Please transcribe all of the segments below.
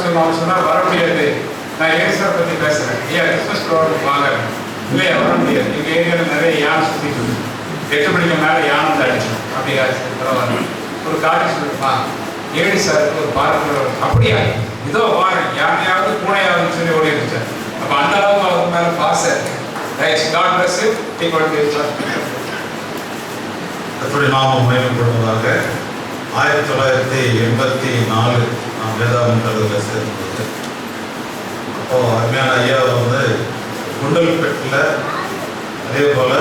சொல்லணும் சொன்னால் வர முடியாது, நான் ஏசுவை பற்றி பேசுகிறேன், ஐயா கிறிஸ்மஸ் ப்ரோக்ராம் வாங்க, இல்லையா வர முடியாது, எங்கள் ஏரியாவில் நிறைய யானை சுற்றிட்டு இருக்கு, 8 மணிக்கு மேலே யானை தான் அடிச்சோம், அப்படியா பரவாயில்ல, ஒரு காரியம் சொல்லிட்டுமா ஏடி சாருக்கு ஒரு பாரம்பரிய, அப்படியா இதோ வாரேன், யானையாவது பூனையாவதுன்னு சொல்லி ஓடி இருந்துச்சேன். அப்போ அந்த அளவுக்கு அவருக்கு மேலே பாசம் இருக்கு. Right, God bless you. எப்படி நாம மேம்படுவதாக 1984 நாம் வேதாந்தத்தில் சேர்ந்தது. அப்போ அருமையான ஐயா வந்து குண்டல்பேட்டில், அதே போல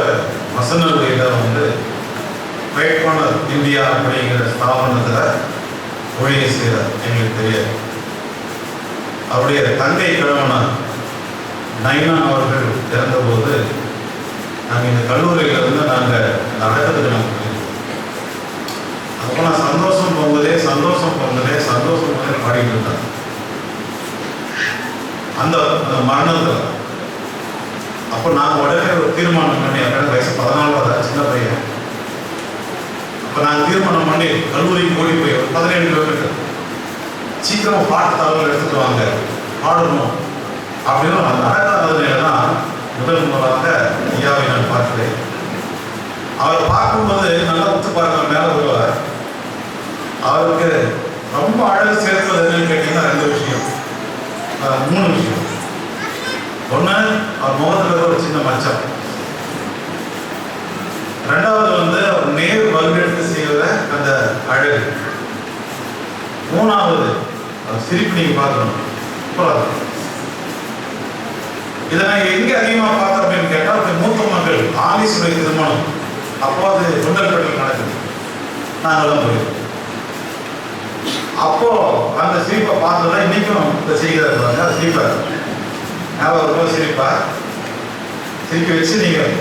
மசனகுடியில் ஃபைட்கானர் இந்தியா அப்படிங்கிற ஸ்தாபனத்தில் ஊழியம் செய்தார். எங்களுக்கு தெரியாது. அவருடைய தங்கை கிழவனார் நைனா அவர்கள் இறந்தபோது நாங்கள் இந்த கல்லூரியிலிருந்து நாங்கள் நடக்கிறதுக்கு நாங்கள் அப்போ நான் சந்தோஷம் பொங்கலே பாடிட்டு இருந்தேன். அந்த மரணத்தில் அப்போ நாங்கள் உடனே ஒரு தீர்மானம் பண்ணி, அப்போ வயசு 14 சின்ன பையன். அப்போ நாங்கள் தீர்மானம் பண்ணி கல்லூரிக்கு ஓடி போய் ஒரு 17 கிலோமீட்டர் சீக்கிரம் பாட்டு தகவல் எடுத்துட்டு வாங்க, பாடணும் அப்படின்னு நடக்காததுனால தான் முதல் முதலாக ஐயாவை நான் பார்க்கிறேன். அவரை பார்க்கும்போது நல்லா ஒத்து பாருங்க, மேலே வருவார். அவருக்கு ரொம்ப அழகு சேர்த்தது என்னன்னு கேட்டீங்கன்னா 2 விஷயம், 3 விஷயம். ஒன்று, அவர் முகத்தில் ஒரு சின்ன மச்சம். 2வது அவர் நேர் வலுவெடுத்து செய்வத அந்த அழகு. 3வது அவர் சிரிப்பு. நீங்க பார்க்கணும், இதை நான் எங்க அதிகமாக பார்த்தோம் அப்படின்னு கேட்டால், மூத்த மகள் ஆலிசுடைய திருமணம் அப்போ அது குண்டல்பேட்டில் நடக்குது, நாங்கள்லாம் போயிருக்கோம். அப்போ அந்த சிரிப்பை பார்த்தோம்னா இன்னைக்கும் இந்த செய்கிறார் சிரிப்பா ஞாபகம் சிரிப்பா சிரிக்க வச்சு நீங்கள்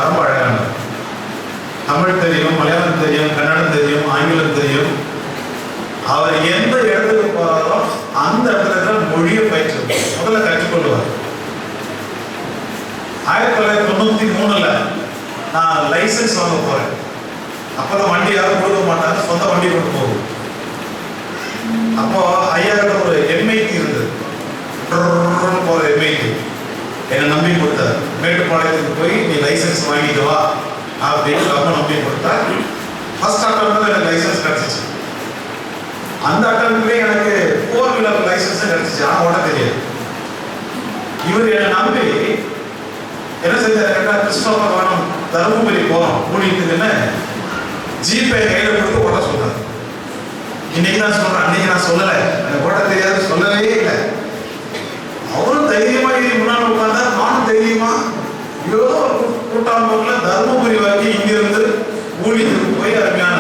ரொம்ப அழகான தமிழ் தெரியும், மலையாளம் தெரியும், கன்னடம் தெரியும், ஆங்கிலம் தெரியும். அவர் எந்த இடத்துக்கு போறாரோ அந்த இடத்துல மொழியை பயிற்சி முதல்ல கற்றுக்கொள்வார். 1993 நான் லைசன்ஸ் வாங்க போறேன். அப்பதான் வண்டி யாரும் கொடுக்க மாட்டாங்க, சொந்த வண்டி கொண்டு போகும். அப்போ ஐயாயிரம் ஒரு எம்ஐடி இருந்தது, போற எம்ஐடி என்னை நம்பி கொடுத்தார். மேட்டுப்பாளையத்துக்கு போய் நீ லைசன்ஸ் வாங்கிட்டு வா அப்படின்னு ரொம்ப நம்பி கொடுத்தா. ஃபர்ஸ்ட் அட்டம்ப்ட்ல எனக்கு லைசன்ஸ் கிடைச்சிச்சு. அந்த அட்டம்ப்ட்லேயே எனக்கு 4 வீலர் லைசன்ஸ் கிடைச்சிச்சு. ஆனால் ஓட தெரியாது. இவர் என்னை நம்பி என்ன செஞ்சார் கேட்டா, கிறிஸ்டோபர் வேணும் தருமபுரி போறோம் ஊழியத்துக்குன்னு ஜீப்பை கையில கொடுத்து ஓட சொல்றாரு. இன்னைக்கு தான் சொல்றேன், அன்னைக்கு நான் சொல்லலை, எனக்கு ஓட தெரியாது, சொல்லவே இல்லை. அவரும் தைரியமா முன்னாள் உட்கார்ந்தா, நானும் தைரியமா ஏதோ கூட்டாளர்ல தருமபுரி வரைக்கும் இங்கிருந்து ஊழியத்துக்கு போய் அருமையான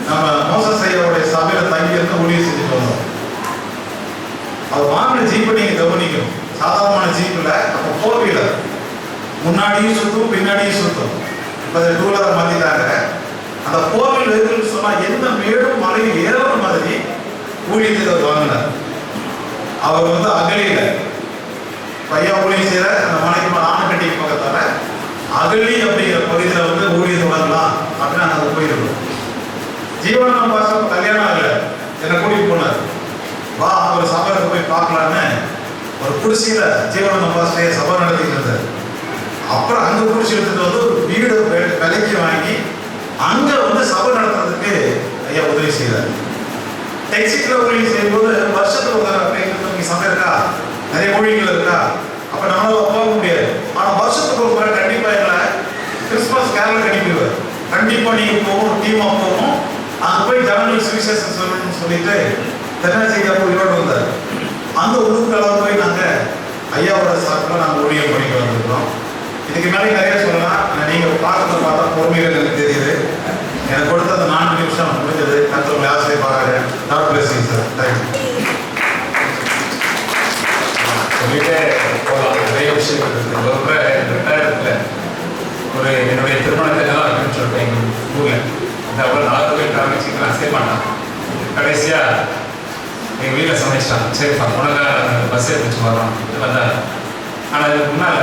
நம்ம மோசஸ் ஐயாவுடைய சபையில தங்கி இருந்து ஊழியம் செஞ்சுட்டு வந்தோம். அவர் வாங்கின ஜீப்பை நீங்க கவனிக்கணும், சாதாரணமான ஜீப் இல்லை. அப்போ 4 வீலர், முன்னாடியும் சுத்தும் பின்னாடியும் சுத்தும். இப்போ 2 வீலர் மாத்திட்டாங்க. அந்த 4 வீலர் வெஹிக்கிள் சொன்னா எந்த மேடும் மலையும் ஏறுற மாதிரி ஊழியத்தை வாங்கினார். அவர் அகலியில பையா ஊழியம் செய்யற அந்த மலைக்கு ஆனக்கட்டி பக்கத்தால அகலி அப்படிங்கிற பகுதியில் ஊழியத்தை வாங்கலாம் அப்படின்னு நாங்கள் போயிருக்கோம். ஜீவனம் பாசம் கல்யாணம் ஆகல, என்னை கூட்டிட்டு போனார். வா ஒரு சபைக்கு போய் பார்க்கலான்னு ஒரு குடிசையில ஜீவனம் பாசைய சபை நடத்திட்டு இருந்தார். அப்புறம் அங்க குடிச்சு எடுத்துட்டு ஒரு வீடு விலைக்கு வாங்கி அங்க சபை நடத்துறதுக்கு ஐயா உதவி செய்தார். டெக்ஸிக்ல ஊழியம் செய்யும்போது வருஷத்துக்கு ஒரு சபை இருக்கா, நிறைய ஊழியர்கள் இருக்கா, அப்ப நம்மளால போக முடியாது. ஆனா வருஷத்துக்கு ஒரு முறை கண்டிப்பா எங்களை கிறிஸ்துமஸ் கேரள கண்டிப்பார். கண்டிப்பா நீங்க போகணும், டீமா போகணும், அங்க போய் ஜனங்கள் சுவிசேஷம் சொல்லணும்னு சொல்லிட்டு தென்னாசியா உயிரோடு வந்தார். அந்த ஊருக்கெல்லாம் போய் நாங்க ஐயாவோட சாப்பிட்டு நாங்க ஊழியம் பண்ணிட்டு வந்திருக்கோம். இதுக்கு மேலே நிறைய சொல்லலாம். நீங்க பார்க்கறத பார்த்தா பொறுமைகள் எனக்கு தெரியுது. எனக்கு கொடுத்த அந்த 4 நிமிஷம் முடிஞ்சது. கர்த்தர் ஆசீர்வதிப்பாராக. God bless you sir. Thank you. சொல்லிட்டே போகலாம், நிறைய விஷயங்கள் இருக்குது. ரொம்ப 2000 ஒரு என்னுடைய திருமணத்தை தான் அப்படின்னு சொல்லிட்டேன் எங்கள் ஊரில். அந்த அவ்வளோ 4 பேர் ஆரம்பிச்சுக்கலாம் நான் செய்ய மாட்டான். கடைசியாக எங்கள் வீட்டில் சமைச்சிட்டான். சரிப்பா உனக்காக பஸ் எடுத்துச்சு வரோம் வந்தார். ஆனால் இதுக்கு முன்னால்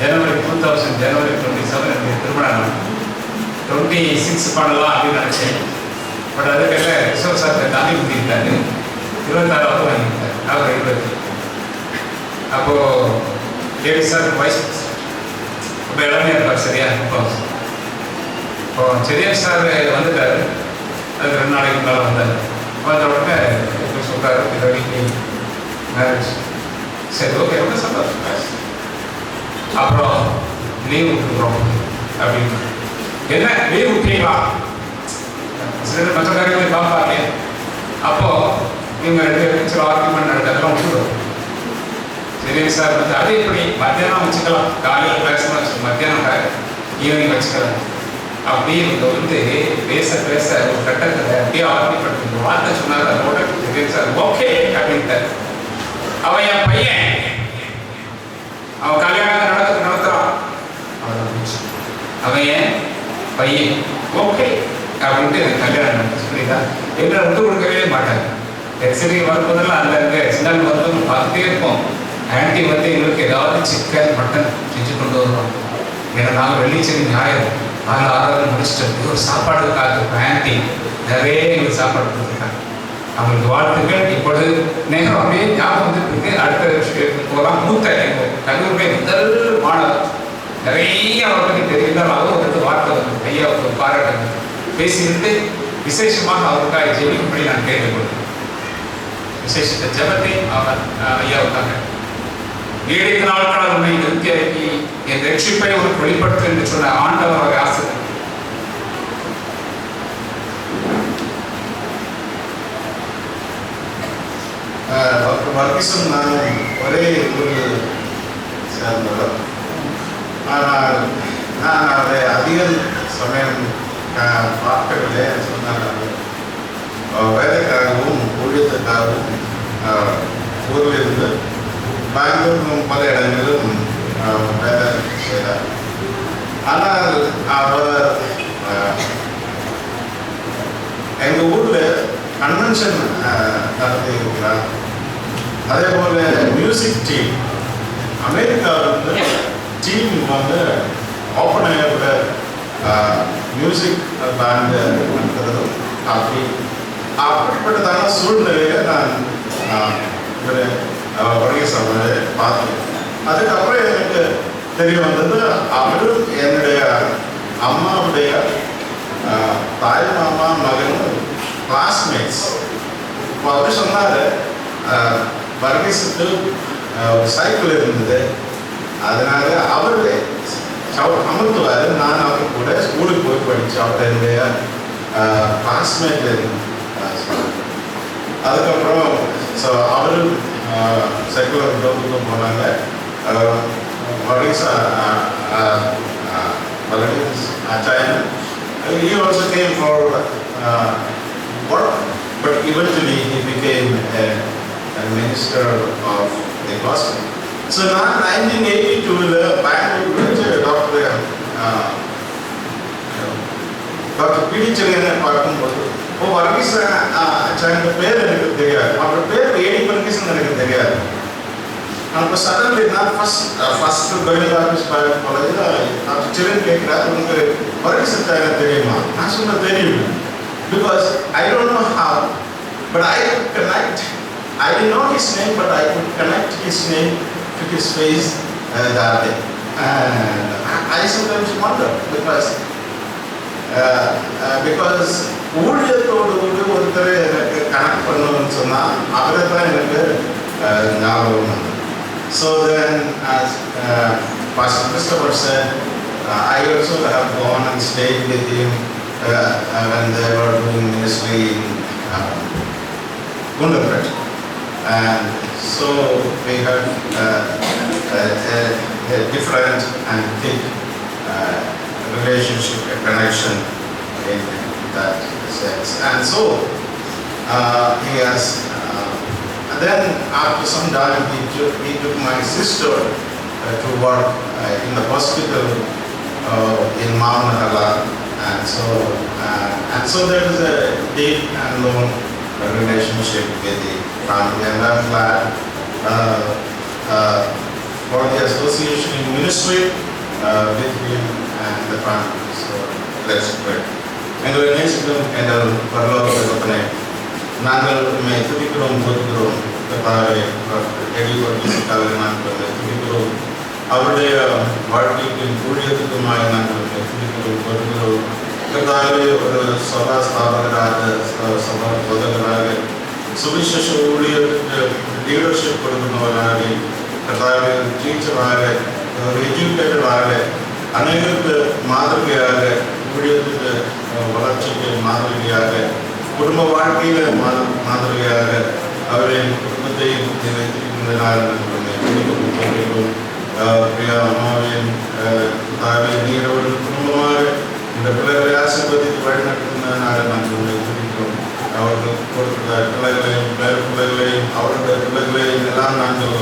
ஜனவரி 27 எனக்கு திருமணம் 26 பண்ணலாம் அப்படின்னு நினச்சேன். பட் அதுக்கெல்லாம் ரிசோர்ஸ் சார் தாண்டி ஊற்றிட்டாரு. 26 வாங்கிட்டார். அவர் 20. அப்போ லேடி சார் வைஸ் ரொம்ப இளமையாக இருப்பார். சரியா இப்போ செரியன் சார் வந்துட்டார். அதுக்கு 2 நாளைக்கு முன்னால் வந்தார். வந்த உடனே எப்படி சொல்கிறாரு, இந்த வீக்லி மேரேஜ். சரி, ஓகே, ரொம்ப சந்தோஷம். அப்புறம் லீவ் விட்டுருக்கோம் அப்படின்னு. என்ன லீவ் விட்டீங்களா? சில மற்ற காரியங்களை பார்ப்பாங்க. அப்போ இவங்க 2 பேரும் சில ஆர்குமெண்ட் நடக்கிறதெல்லாம் விட்டுருவோம். சரி சார் வந்து அது எப்படி மத்தியானம் வச்சுக்கலாம், காலையில் பேசணும் வச்சு மத்தியானம் ஈவினிங் வச்சுக்கலாம். அப்படி இவங்க வந்து பேச பேச ஒரு கட்டத்தில் அப்படியே ஆர்குமெண்ட் வார்த்தை சொன்னார். அதோட சரி சார் ஓகே அப்படின்ட்டார். அவன் என் பையன், அவன் கல்யாணம் நடத்துறான். அவன் என் பையன் ஓகே அப்படின்ட்டு எனக்கு கல்யாணம் நடந்துச்சு. புரியுதா? என்ன விட்டு கொடுக்கவே மாட்டாங்க. சரி வரும்போதெல்லாம் அந்த அங்கே சின்ன வரும்போது பார்த்துட்டே இருப்போம். ஆன்டி வந்து எங்களுக்கு ஏதாவது சிக்கன் மட்டன் செஞ்சு கொண்டு வருவோம். ஏன்னா நாங்கள் வெள்ளிச்சனி ஞாயிறு 4-6 முடிச்சுட்டு ஒரு சாப்பாடு காத்திருப்போம். ஆன்டி நிறைய எங்களுக்கு சாப்பாடு கொடுத்துருக்காங்க. அவங்களுக்கு வாழ்த்துக்கள். இப்பொழுது நேரம் அப்படியே ஞாபகம் வந்துட்டு இருக்கு. அடுத்த விஷயத்துக்கு போகலாம். மூத்த கல்லூரியை முதல் மாணவர் நிறைய அவரை பற்றி தெரிந்தாலும் ஒரு வார்த்தை வந்து ஐயா ஒரு பாராட்டு பேசியிருந்து விசேஷமாக அவருக்காக ஜெபிக்கும்படி நான் கேட்டுக்கொள்கிறேன். விசேஷத்தை ஜபத்தை அவர் ஐயாவுக்காக நீடித்த நாட்கள் உண்மை நிறுத்தி என் ரட்சிப்பை ஒரு வெளிப்படுத்து என்று சொன்ன ஆண்டவர் அவரை ஆசிரியர். டாக்டர் வர்கீசன் நான் ஒரே ஊர் சேர்ந்தவர். ஆனால் நான் அதை அதிக சமயம் பார்க்கவில்லை. சொன்னார் வேலைக்காகவும் ஊழியத்துக்காகவும் ஊரில் இருந்து பெங்களூர் பல இடங்களிலும் வேலை செய்தார். ஆனால் அவர் எங்கள் ஊரில் கன்வென்ஷன் நடத்தி இருக்கிறார். அதே போல் மியூசிக் டீம் அமெரிக்காவிலிருந்து டீம் வந்து ஓப்பன் ஏரில் மியூசிக் பேண்டு நடத்துறதும் அப்படிப்பட்டதான சூழ்நிலையை நான் வர்கீஸ் அவரை பார்த்தேன். அதுக்கப்புறம் எனக்கு தெரிய வந்தது அவரும் என்னுடைய அம்மாவுடைய தாய் மாமா மகனும் கிளாஸ்மேட்ஸ். இப்போ அவர் சொன்னார் வர்கீஸுக்கு ஒரு சைக்கிள் இருந்தது, அதனால அவரு அமர்த்துவார். நான் அவர் கூட ஸ்கூலுக்கு போய் படித்தேன். அவர் என்னுடைய கிளாஸ்மேட் இருந்தேன். அதுக்கப்புறம் ஸோ அவரும் செக்குலர் ஜோபுக்கு போனாங்க. Varghese China. He also came for work, but eventually he became a minister of the gospel. So now 1982 Bangalore Dr. P.D. Chennai பார்க்கும்போது வர்கீஸ் அச்சாங்க பேர் எனக்கு தெரியாது. அவர் பேர் ஏடி வர்கீஸ் எனக்கு தெரியாது. அப்போ சடன்லி நான் ஃபர்ஸ்ட் பைபிள் ஆஃபீஸ் காலேஜில் டாக்டர் சிரன் கேட்குறாரு, உங்களுக்கு வர்கீஸ் அச்சாங்க தெரியுமா? நான் சொன்ன தெரியும். Because I don't know how, but I could connect. I didn't know his name, but I could connect his name to his face that day. And I sometimes wonder because ஊழியத்தோடு ஒருத்தர் எனக்கு connect பண்ணணும்னு சொன்னால் அவரை தான் எனக்கு ஞாபகம். So then, as Pastor Christopher said, I also have gone and stayed with him when they were doing ministry in Gundapet. And so we have a different and deep relationship, a connection in that sense. And so he has, then after some time he took my sister to work in the hospital in Maunakala, and so there is a deep and long relationship with the family, and I'm glad for the association in ministry with him and the family. So let's pray. எங்களை நேசிக்கும் எங்கள் பரலோக தகப்பனே, நாங்கள் உண்மை துடிக்கிறோம் போதுகிறோம். கர்த்தாவே எடிவர்க்காக நாங்கள் துடிக்கிறோம். அவருடைய வாழ்க்கைக்கு ஊழியத்துக்குமாய் நாங்கள் துடிக்கிறோம் போதுகிறோம். கர்த்தாவே ஒரு சபா ஸ்தாபகராக சபா போதகராக சுவிசேஷ ஊழியத்துக்கு லீடர்ஷிப் கொடுക്കുന്നவராக கர்த்தாவே டீச்சராக ஒரு எஜுகேட்டராக அநேகருக்கு மாதிரியாக ஊழியத்துக்கு வளர்ச்சிக்கு மாதிரியாக குடும்ப வாழ்க்கையில மாதிரியாக அவரின் குடும்பத்தையும் வைத்திருக்கின்றனால் பிரியா அம்மாவின் தாவை நீரோடு குடும்பமாக இந்த பிள்ளைகளை ஆசீர்வதித்து வழிநடத்தினால நாங்கள் துடிக்கிறோம். அவர்கள் கொடுத்த பிள்ளைகளையும் பேர் பிள்ளைகளையும் அவருடைய பிள்ளைகளையும் எல்லாம் நாங்கள்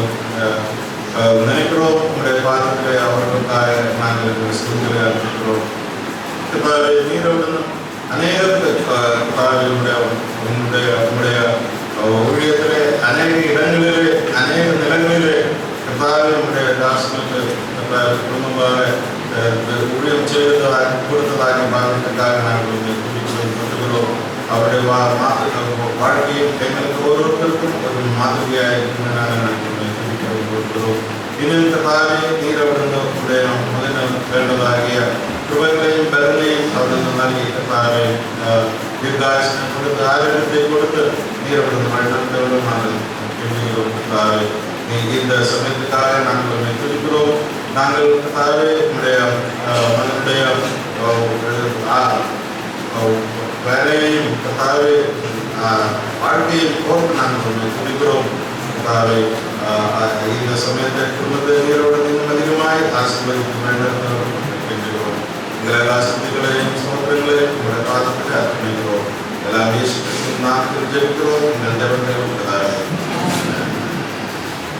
நினைக்கிறோம். உங்களுடைய பாதத்திலே அவர்களுக்காக நாங்கள் ஸ்கூல்களை அனுப்பிக்கிறோம். நீரோடு அநேகருக்கு உங்களுடைய ஊழியத்திலே அநேக இடங்களிலே அநேக நிலங்களிலே உங்களுடைய தாசனுக்கு குடும்பமாக ஊழியம் செய்வதாக கொடுத்ததாக பாகத்துக்காக நாங்கள் கொடுக்கிறோம். அவருடைய வாழ்க்கையில் எங்களுக்கு ஒருவருக்கும் ஒரு மாதிரியாக இருக்கின்றனால நாங்கள் கொடுக்கிறோம். இன்னும் கர்த்தாவே நீர் அவருடைய முதல் வேண்டதாகிய கிருபைகளையும் பலனையும் அவர்கள் நல்கி கர்த்தாவே தீர்காயுஷ்ணம் கொடுத்து ஆரோக்கியத்தை கொடுத்து நீர் அவர்கள் வழிநடத்தவர்களும் நாங்கள் கேட்கிறோம். கர்த்தாவே இந்த சமயத்துக்காக நாங்கள் துடிக்கிறோம். நாங்கள் கர்த்தாவே உங்களுடைய மகனுடைய வேலையையும் கர்த்தாவே வாழ்க்கையும் போட்டு நாங்கள் துடிக்கிறோம். கர்த்தாவே இந்த சமயத்தை குடும்பத்தை நீரோடு இன்னும் அதிகமாய் ஆசீர்வதிக்க வேண்டும் கேட்கிறோம். எங்கள் ஆசீர்வாதங்களையும் சோதனைகளையும் உங்களுடைய பாதத்தில் அர்ப்பணிக்கிறோம். எல்லாம் நாங்கள் ஜெபிக்கிறோம். எங்கள் தேவத்தை